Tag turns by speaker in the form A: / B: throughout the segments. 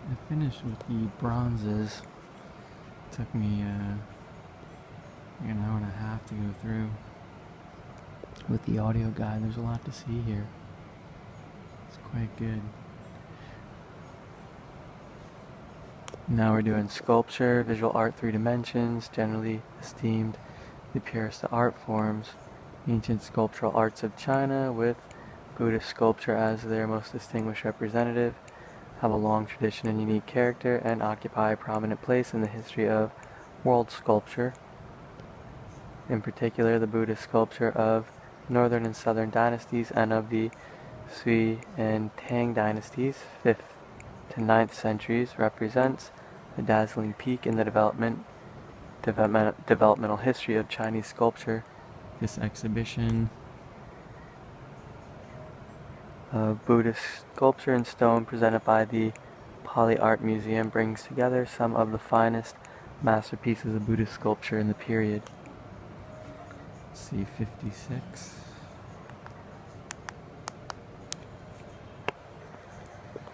A: I finished with the bronzes. Took me like an hour and a half to go through. With the audio guide, there's a lot to see here. It's quite good. Now we're doing sculpture, visual art, 3 dimensions, generally esteemed the purest of art forms. Ancient sculptural arts of China, with Buddhist sculpture as their most distinguished representative, have a long tradition and unique character, and occupy a prominent place in the history of world sculpture. In particular, the Buddhist sculpture of northern and southern dynasties and of the Sui and Tang dynasties, 5th to 9th centuries, represents a dazzling peak in the developmental history of Chinese sculpture. This exhibition of Buddhist sculpture in stone presented by the Pali Art Museum brings together some of the finest masterpieces of Buddhist sculpture in the period. Let's see, 56.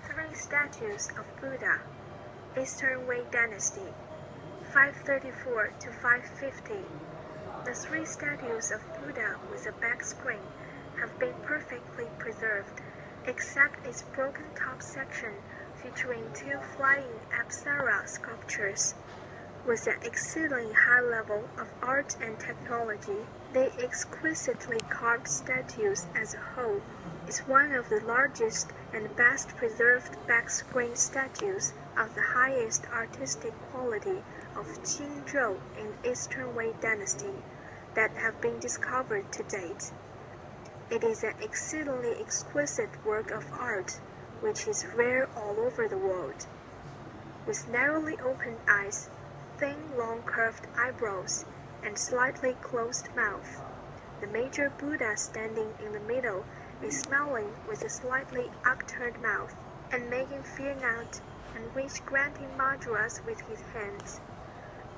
B: Three statues of Buddha, Eastern Wei Dynasty, 534 to 550. The 3 statues of Buddha with a back screen have been perfectly preserved, except its broken top section featuring 2 flying Apsara sculptures. With an exceedingly high level of art and technology, the exquisitely carved statues as a whole is one of the largest and best preserved back screen statues of the highest artistic quality of Qingzhou in Eastern Wei Dynasty that have been discovered to date. It is an exceedingly exquisite work of art, which is rare all over the world. With narrowly opened eyes, thin, long curved eyebrows, and slightly closed mouth, the major Buddha standing in the middle is smiling with a slightly upturned mouth and making fear not and wish granting mudras with his hands.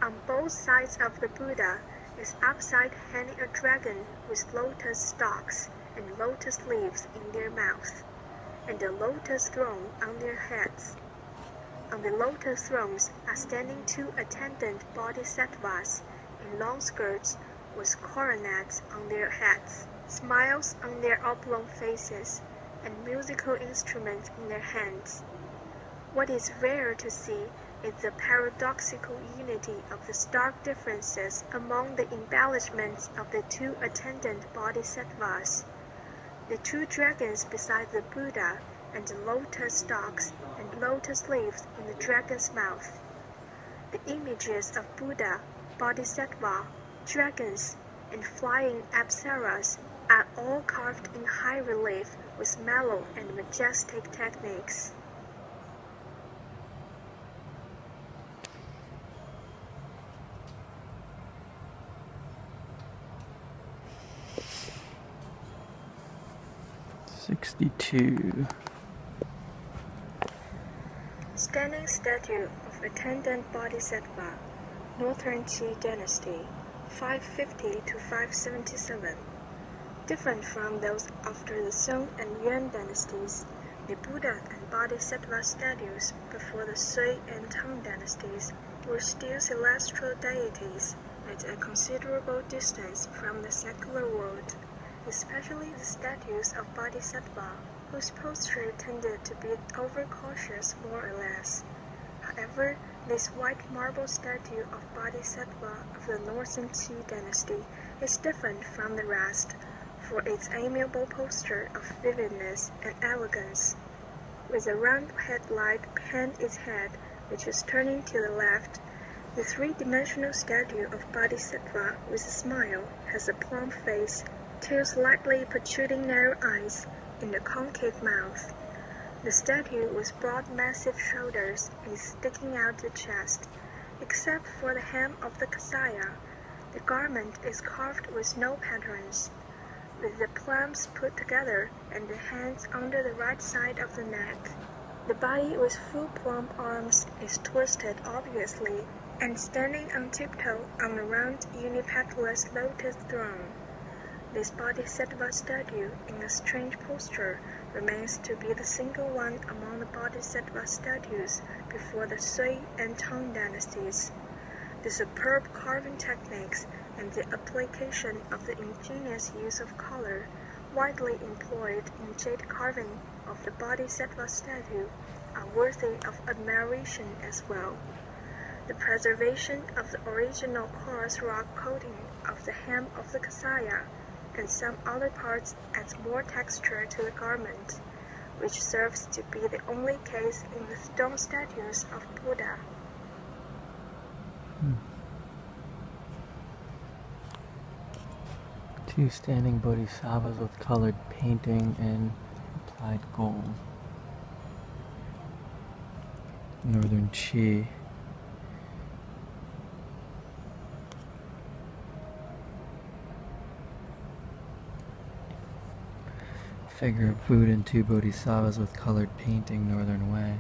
B: On both sides of the Buddha is upside hanging a dragon with lotus stalks and lotus leaves in their mouth, and a lotus throne on their heads. On the lotus thrones are standing 2 attendant bodhisattvas in long skirts with coronets on their heads, smiles on their oblong faces, and musical instruments in their hands. What is rare to see is the paradoxical unity of the stark differences among the embellishments of the 2 attendant bodhisattvas. The 2 dragons beside the Buddha, and the lotus stalks and lotus leaves in the dragon's mouth. The images of Buddha, Bodhisattva, dragons, and flying apsaras are all carved in high relief with mellow and majestic techniques. Standing statue of attendant bodhisattva, Northern Qi Dynasty, 550 to 577. Different from those after the Song and Yuan dynasties, the Buddha and Bodhisattva statues before the Sui and Tang dynasties were still celestial deities at a considerable distance from the secular world, especially the statues of Bodhisattva, whose posture tended to be overcautious more or less. However, this white marble statue of Bodhisattva of the Northern Qi dynasty is different from the rest, for its amiable posture of vividness and elegance. With a round headlight behind its head, which is turning to the left, the 3-dimensional statue of Bodhisattva with a smile has a plump face, 2 slightly protruding narrow eyes, and a concave mouth. The statue with broad massive shoulders is sticking out the chest. Except for the hem of the kasaya, the garment is carved with no patterns, with the palms put together and the hands under the right side of the neck. The body with full plump arms is twisted obviously and standing on tiptoe on a round unipetalous lotus throne. This bodhisattva statue in a strange posture remains to be the single one among the Bodhisattva statues before the Sui and Tang dynasties. The superb carving techniques and the application of the ingenious use of color widely employed in jade carving of the Bodhisattva statue are worthy of admiration as well. The preservation of the original coarse rock coating of the hem of the kasaya and some other parts adds more texture to the garment, which serves to be the only case in the stone statues of Buddha.
A: Two standing bodhisattvas with colored painting and applied gold. Northern Chi. Figure of Buddha and two bodhisattvas with colored painting, Northern Way.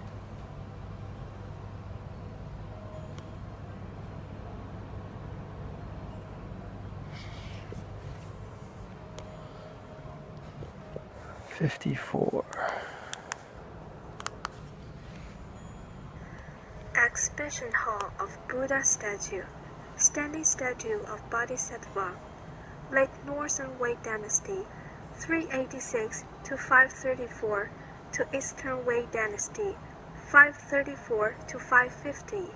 A: '54.
B: Exhibition Hall of Buddha Statue. Standing statue of Bodhisattva. Late Northern Wei Dynasty, 386 to 534 to Eastern Wei Dynasty, 534 to 550.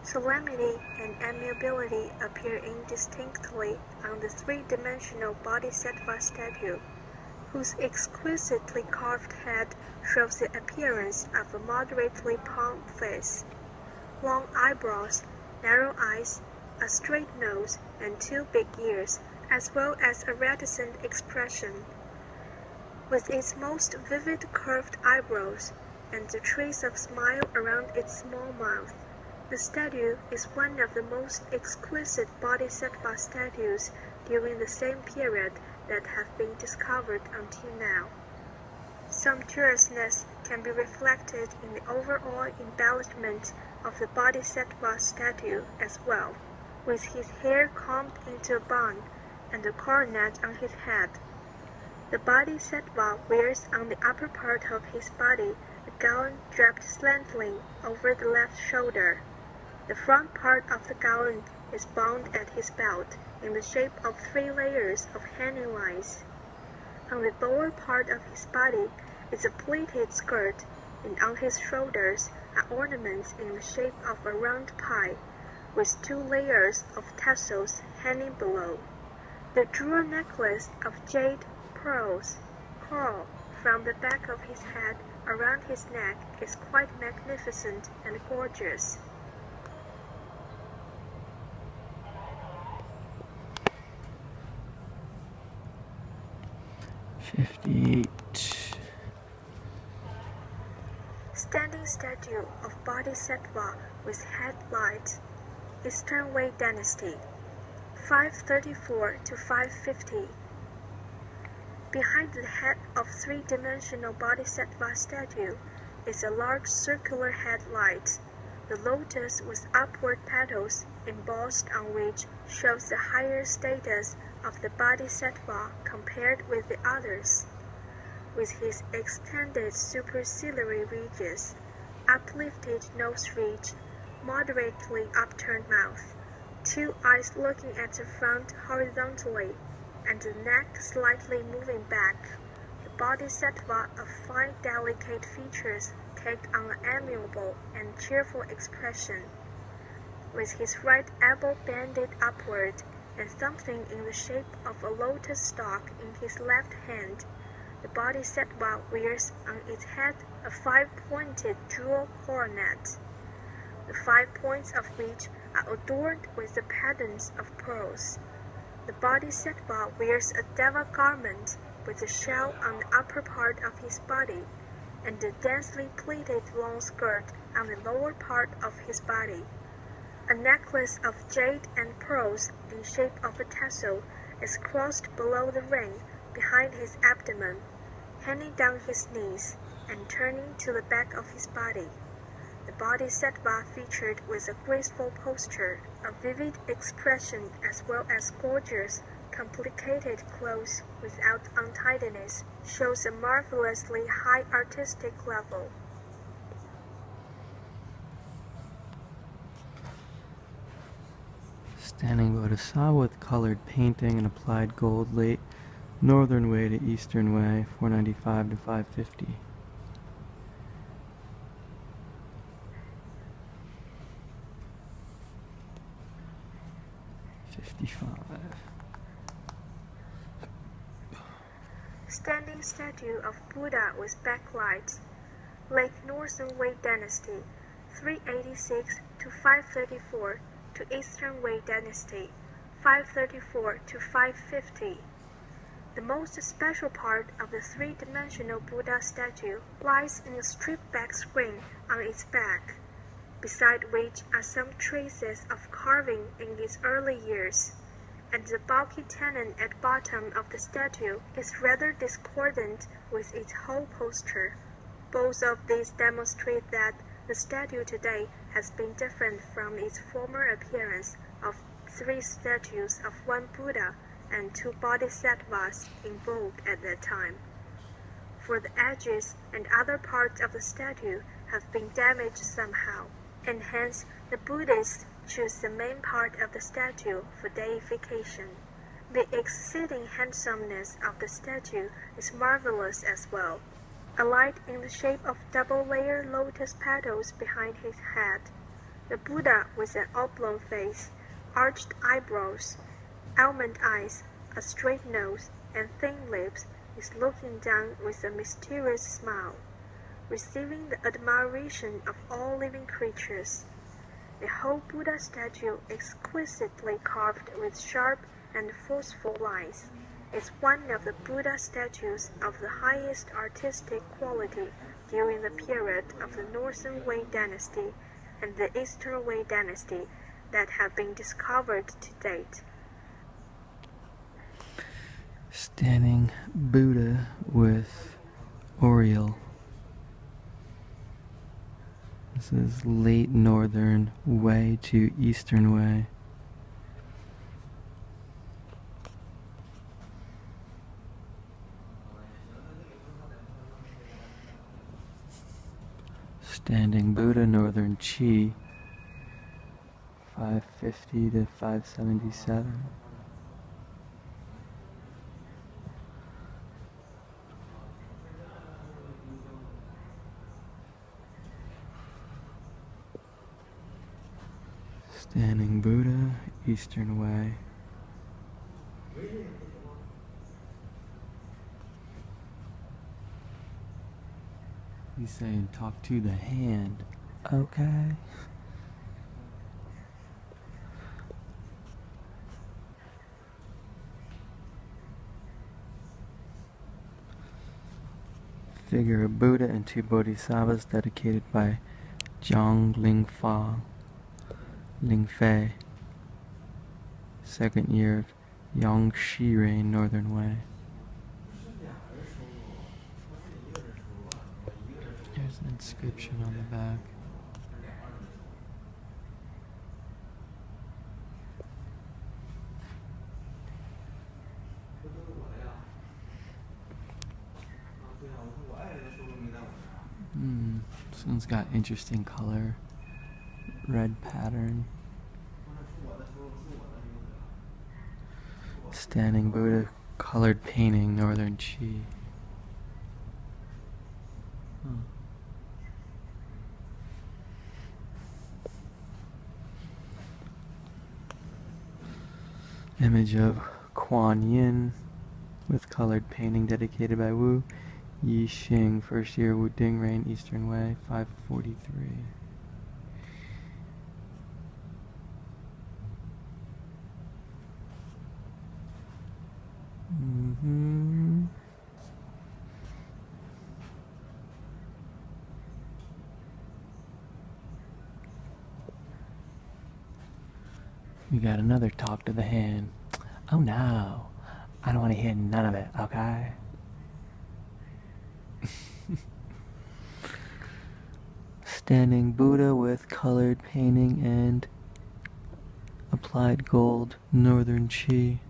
B: Solemnity and amiability appear indistinctly on the three-dimensional Bodhisattva statue, whose exquisitely carved head shows the appearance of a moderately palm face, long eyebrows, narrow eyes, a straight nose, and two big ears, as well as a reticent expression. With its most vivid curved eyebrows and the trace of smile around its small mouth, the statue is one of the most exquisite Bodhisattva statues during the same period that have been discovered until now. Sumptuousness can be reflected in the overall embellishment of the Bodhisattva statue as well, with his hair combed into a bun and a coronet on his head. The Bodhisattva wears on the upper part of his body a gown draped slantingly over the left shoulder. The front part of the gown is bound at his belt in the shape of 3 layers of hanging lines. On the lower part of his body is a pleated skirt, and on his shoulders are ornaments in the shape of a round pie, with 2 layers of tassels hanging below. The jewel necklace of jade pearls, coral from the back of his head around his neck is quite magnificent and gorgeous.
A: '58.
B: Standing statue of Bodhisattva with headlight, Eastern Wei Dynasty, 534 to 550. Behind the head of three-dimensional Bodhisattva statue is a large circular headlight, the lotus with upward petals embossed on which shows the higher status of the Bodhisattva compared with the others. With his extended superciliary ridges, uplifted nose ridge, moderately upturned mouth, 2 eyes looking at the front horizontally, and the neck slightly moving back, the Bodhisattva of fine delicate features takes on an amiable and cheerful expression. With his right elbow bended upward and something in the shape of a lotus stalk in his left hand, the Bodhisattva wears on its head a 5-pointed jewel coronet, the 5 points of which are adorned with the patterns of pearls. The Bodhisattva wears a deva garment with a shell on the upper part of his body, and a densely pleated long skirt on the lower part of his body. A necklace of jade and pearls in shape of a tassel is crossed below the ring behind his abdomen, hanging down his knees and turning to the back of his body. The Bodhisattva featured with a graceful posture, a vivid expression as well as gorgeous, complicated clothes without untidiness shows a marvelously high artistic level.
A: Standing Bodhisattva with colored painting and applied gold, late northern way to eastern way, 495 to 550.
B: Standing statue of Buddha with backlights, late Northern Wei Dynasty, 386 to 534 to Eastern Wei Dynasty, 534 to 550. The most special part of the three-dimensional Buddha statue lies in a stripped-back screen on its back, beside which are some traces of carving in its early years, and the bulky tenon at bottom of the statue is rather discordant with its whole posture. Both of these demonstrate that the statue today has been different from its former appearance of three statues of one Buddha and two bodhisattvas in vogue at that time, for the edges and other parts of the statue have been damaged somehow, and hence the Buddhists choose the main part of the statue for deification. The exceeding handsomeness of the statue is marvelous as well. A light in the shape of double-layer lotus petals behind his head, the Buddha with an oblong face, arched eyebrows, almond eyes, a straight nose, and thin lips, is looking down with a mysterious smile, receiving the admiration of all living creatures. The whole Buddha statue, exquisitely carved with sharp and forceful lines, is one of the Buddha statues of the highest artistic quality during the period of the Northern Wei Dynasty and the Eastern Wei Dynasty that have been discovered to date.
A: Standing Buddha with Oriole. This is late northern way to eastern way. Standing Buddha, northern Chi, 550 to 577. Standing Buddha, eastern way. He's saying talk to the hand. Okay. Figure of Buddha and two bodhisattvas dedicated by Zhang Lingfei, second year of Yangshi reign, northern way. There's an inscription on the back. This one's got interesting color, red pattern. Standing Buddha, colored painting, northern Chi. Image of Kuan Yin with colored painting dedicated by Wu Yixing, first year Wu Ding reign, eastern way, 543. We got another talk to the hand. Oh no, I don't want to hear none of it, okay? Standing Buddha with colored painting and applied gold, northern Chi.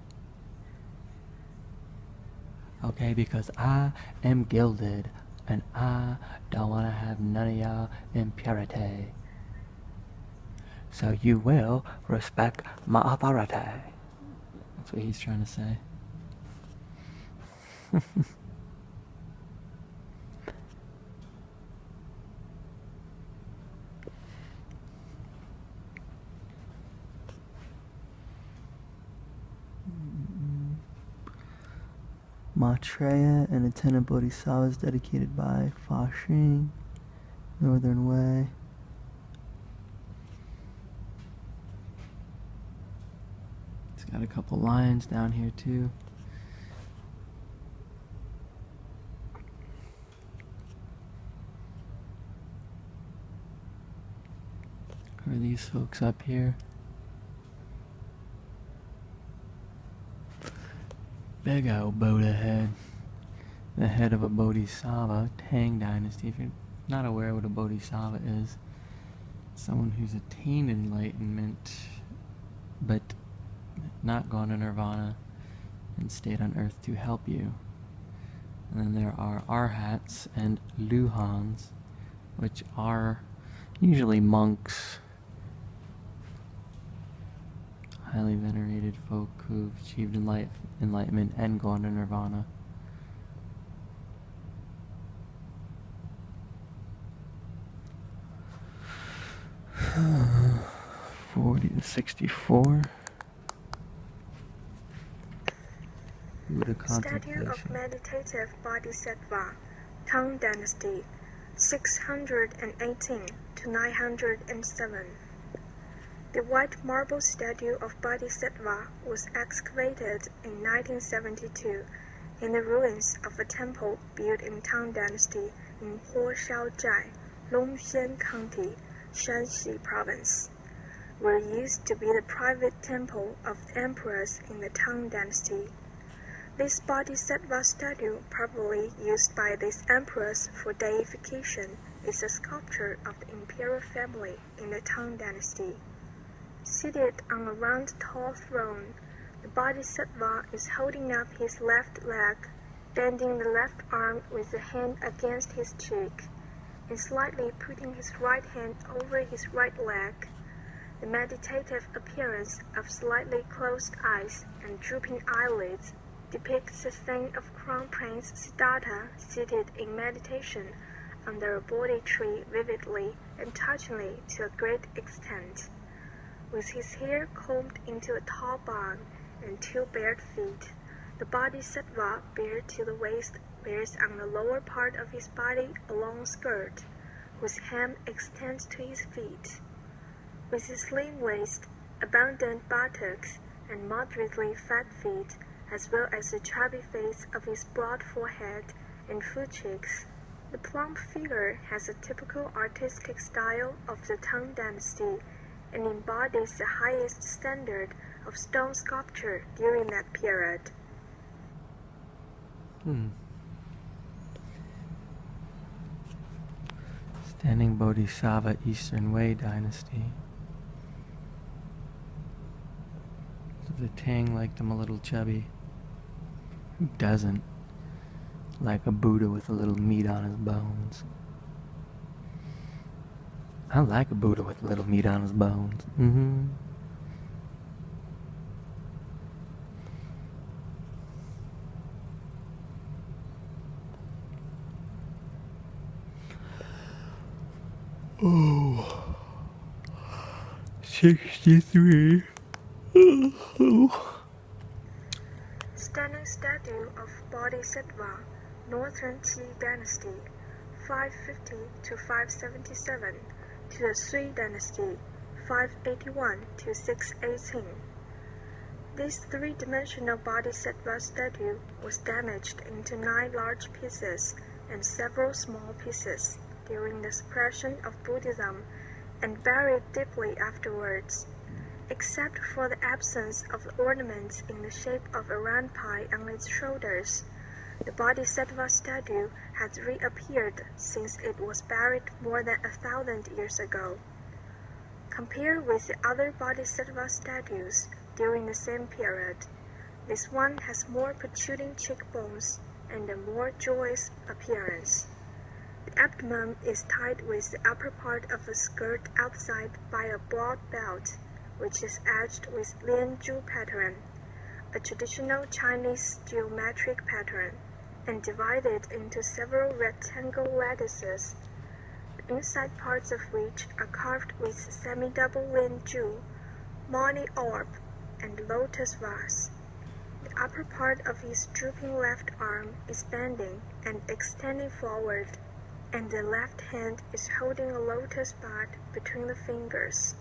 A: okay? Because I am gilded, and I don't want to have none of y'all impurity. So you will respect my authority. That's what he's trying to say. Maitreya and attendant bodhisattvas dedicated by Fa Xing, Northern Way. It's got a couple lines down here too. Who are these folks up here? Big old Buddha head. The head of a bodhisattva, Tang Dynasty. If you're not aware what a bodhisattva is, someone who's attained enlightenment but not gone to nirvana and stayed on earth to help you. And then there are arhats and luhans, which are usually monks, highly venerated folk who've achieved enlightenment and gone to nirvana. 40 to 64. Buddha
B: Statue of Meditative Bodhisattva, Tang Dynasty, 618 to 907. The white marble statue of Bodhisattva was excavated in 1972 in the ruins of a temple built in Tang Dynasty in Huoxiaozhai, Longxian County, Shanxi Province, where it used to be the private temple of the emperors in the Tang Dynasty. This Bodhisattva statue, probably used by these emperors for deification, is a sculpture of the imperial family in the Tang Dynasty. Seated on a round tall throne, the Bodhisattva is holding up his left leg, bending the left arm with the hand against his cheek, and slightly putting his right hand over his right leg. The meditative appearance of slightly closed eyes and drooping eyelids depicts the scene of Crown Prince Siddhartha seated in meditation under a Bodhi tree vividly and touchingly to a great extent. With his hair combed into a tall bun and two bared feet, the Bodhisattva, bared to the waist, wears on the lower part of his body a long skirt, whose hem extends to his feet. With his slim waist, abundant buttocks, and moderately fat feet, as well as the chubby face of his broad forehead and full cheeks, the plump figure has a typical artistic style of the Tang Dynasty and embodies the highest standard of stone sculpture during that period.
A: Standing Bodhisattva, Eastern Wei Dynasty. The Tang liked him a little chubby. Who doesn't? Like a Buddha with a little meat on his bones. I like a Buddha with a little meat on his bones. Oh, 63.
B: Standing statue of Bodhisattva, Northern Qi Dynasty, 550 to 577, to the Sui Dynasty, 581 to 618. This three-dimensional Bodhisattva statue was damaged into 9 large pieces and several small pieces during the suppression of Buddhism and buried deeply afterwards. Except for the absence of the ornaments in the shape of a round pie on its shoulders, the Bodhisattva statue has reappeared since it was buried more than 1,000 years ago. Compared with the other Bodhisattva statues during the same period, this one has more protruding cheekbones, and a more joyous appearance. The abdomen is tied with the upper part of the skirt outside by a broad belt, which is edged with lianzhu pattern, a traditional Chinese geometric pattern, and divided into several rectangle lattices, the inside parts of which are carved with semi-double lianzhu, Mani orb, and lotus vase. The upper part of his drooping left arm is bending and extending forward, and the left hand is holding a lotus bud between the fingers.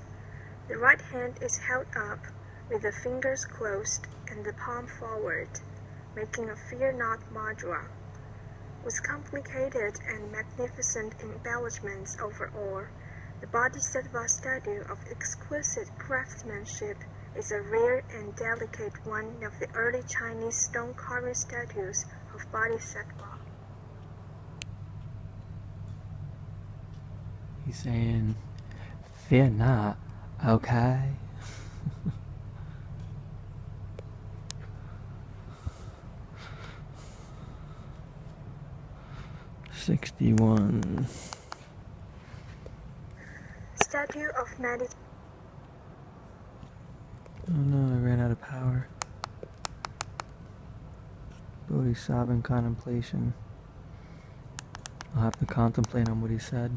B: The right hand is held up, with the fingers closed and the palm forward, making a fear not mudra. With complicated and magnificent embellishments over all, the Bodhisattva statue of exquisite craftsmanship is a rare and delicate one of the early Chinese stone carving statues of Bodhisattva.
A: He's saying, fear not, okay? $61.
B: Statue of Meditation.
A: Oh no, I ran out of power. Bodhisattva in contemplation. I'll have to contemplate on what he said.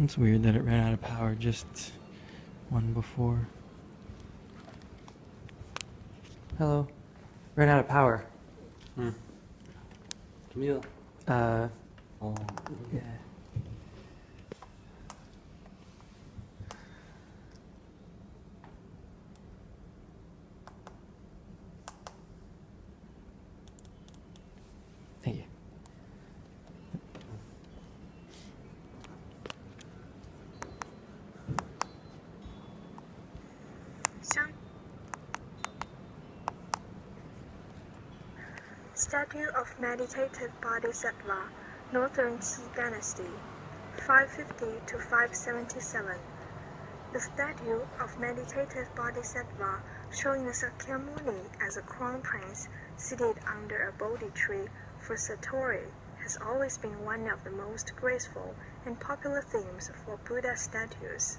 A: It's weird that it ran out of power just one before. Hello. Ran out of power.
C: Camille.
A: Yeah. Thank you.
B: Statue of Meditative Bodhisattva, Northern Qi Dynasty, 550 to 577. The statue of Meditative Bodhisattva showing the Sakyamuni as a crown prince seated under a Bodhi tree for Satori has always been one of the most graceful and popular themes for Buddha statues.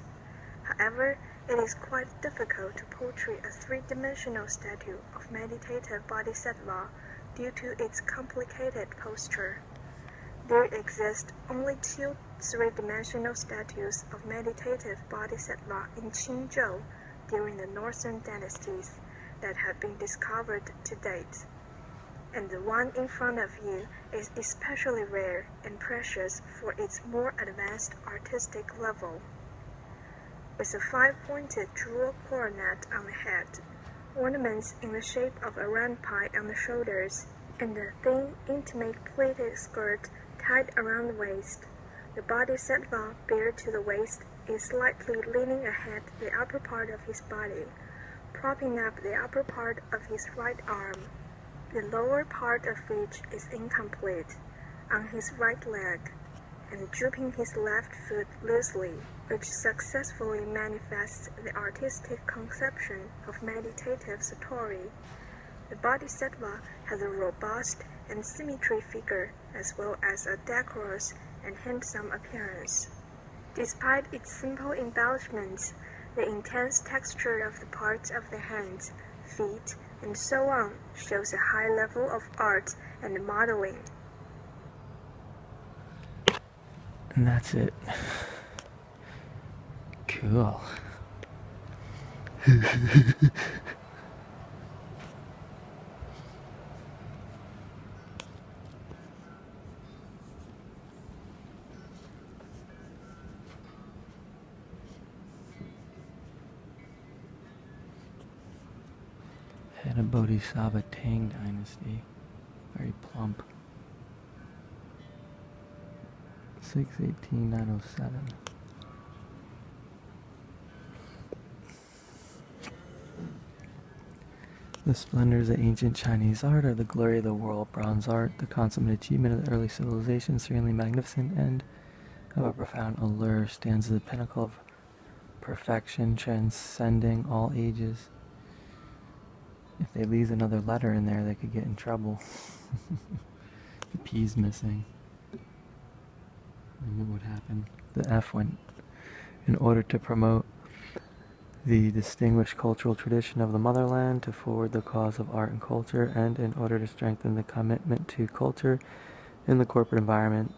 B: However, it is quite difficult to portray a three-dimensional statue of Meditative Bodhisattva due to its complicated posture. There exist only two three-dimensional statues of Meditative Bodhisattva in Qingzhou during the Northern dynasties that have been discovered to date, and the one in front of you is especially rare and precious for its more advanced artistic level. With a five-pointed jewel coronet on the head, ornaments in the shape of a round pie on the shoulders, and a thin, intimate pleated skirt tied around the waist, the Bodhisattva bare to the waist is slightly leaning ahead the upper part of his body, propping up the upper part of his right arm, the lower part of which is incomplete, on his right leg, and drooping his left foot loosely, which successfully manifests the artistic conception of meditative satori. The Bodhisattva has a robust and symmetry figure as well as a decorous and handsome appearance. Despite its simple embellishments, the intense texture of the parts of the hands, feet, and so on shows a high level of art and modeling.
A: And that's it. Cool. Head of Bodhisattva Tang Dynasty. Very plump. 618-907. The splendors of ancient Chinese art are the glory of the world. Bronze art, the consummate achievement of the early civilization, serenely magnificent and of a profound allure, stands at the pinnacle of perfection, transcending all ages. If they leave another letter in there, they could get in trouble. The P's missing. And what would happen? The F went. In order to promote the distinguished cultural tradition of the motherland, to forward the cause of art and culture, and in order to strengthen the commitment to culture in the corporate environment,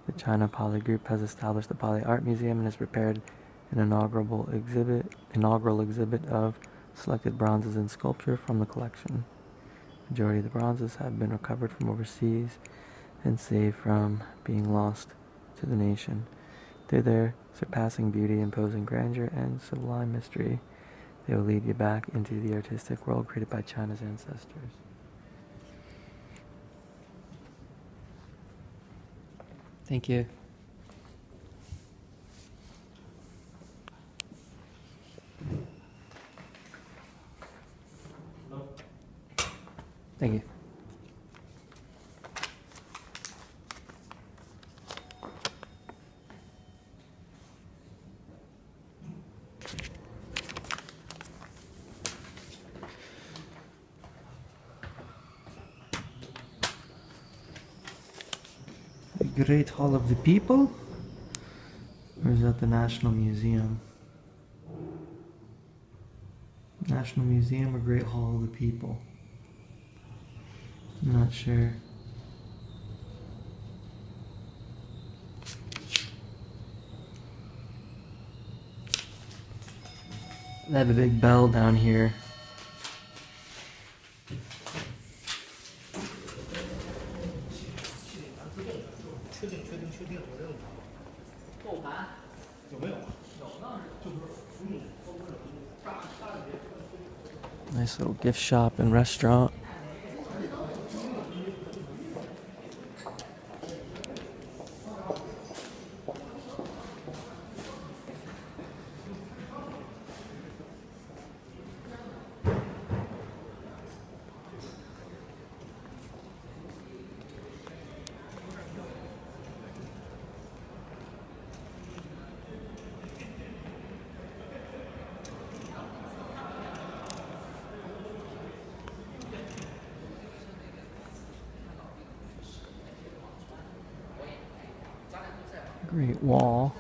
A: the China Poly Group has established the Poly Art Museum and has prepared an inaugural exhibit of selected bronzes and sculpture from the collection. The majority of the bronzes have been recovered from overseas and saved from being lost to the nation. Through their surpassing beauty, imposing grandeur, and sublime mystery, they will lead you back into the artistic world created by China's ancestors. Thank you. Thank you. The Great Hall of the People? Or is that the National Museum? National Museum or Great Hall of the People? I'm not sure. They have a big bell down here. Nice little gift shop and restaurant. Great Wall.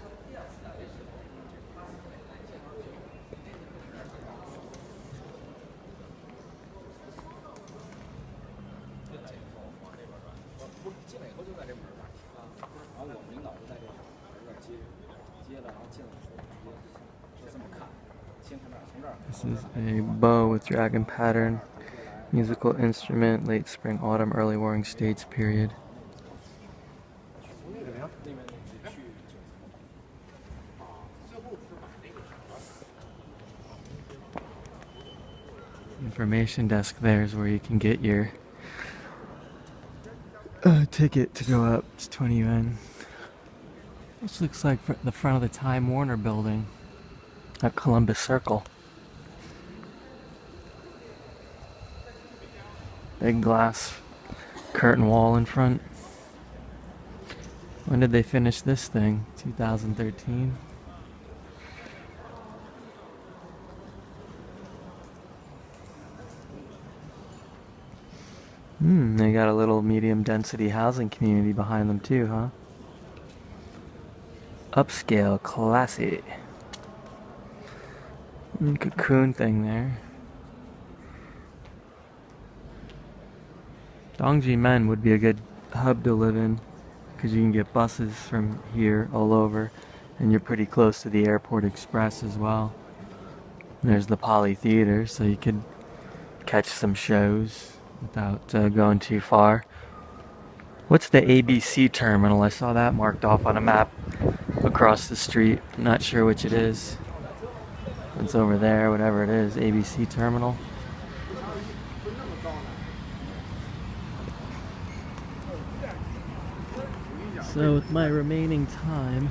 A: This is a bow with dragon pattern, musical instrument, late spring, autumn, early warring states period. Information desk there is where you can get your ticket to go up. It's 20 yuan. This looks like the front of the Time Warner building at Columbus Circle. Big glass curtain wall in front. When did they finish this thing? 2013? They got a little medium density housing community behind them too, huh? Upscale, classy. Cocoon thing there. Dongji-men would be a good hub to live in because you can get buses from here all over, and you're pretty close to the Airport Express as well. And there's the Poly Theater, so you could catch some shows without going too far. What's the ABC terminal? I saw that marked off on a map across the street. I'm not sure which it is. It's over there, whatever it is. ABC terminal. So with my remaining time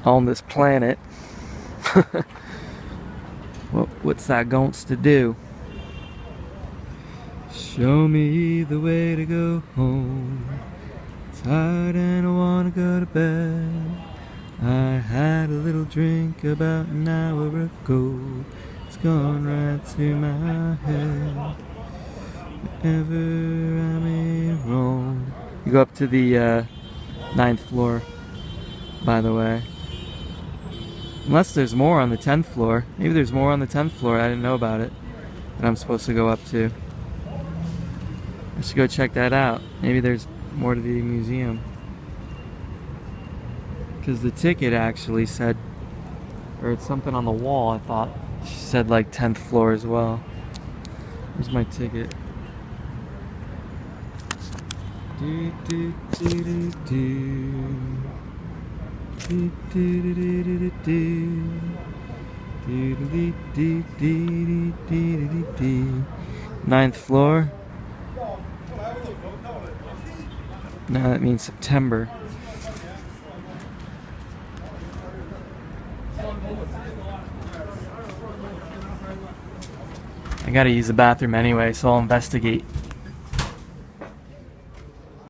A: on this planet, what's that gonst to do? Show me the way to go home. It's hard and I wanna go to bed. I had a little drink about an hour ago. It's gone right to my head. Wherever I may roam. You go up to the 9th floor, by the way. Unless there's more on the 10th floor. Maybe there's more on the 10th floor. I didn't know about it. That I'm supposed to go up to. I should go check that out. Maybe there's more to the museum. Because the ticket actually said, or it's something on the wall, I thought. She said like 10th floor as well. Where's my ticket? Do, do, do, do, do. Do, do, do, do, do, do. Do, do, do, do, do, do, do. 9th floor. No, that means September. I gotta use the bathroom anyway, so I'll investigate.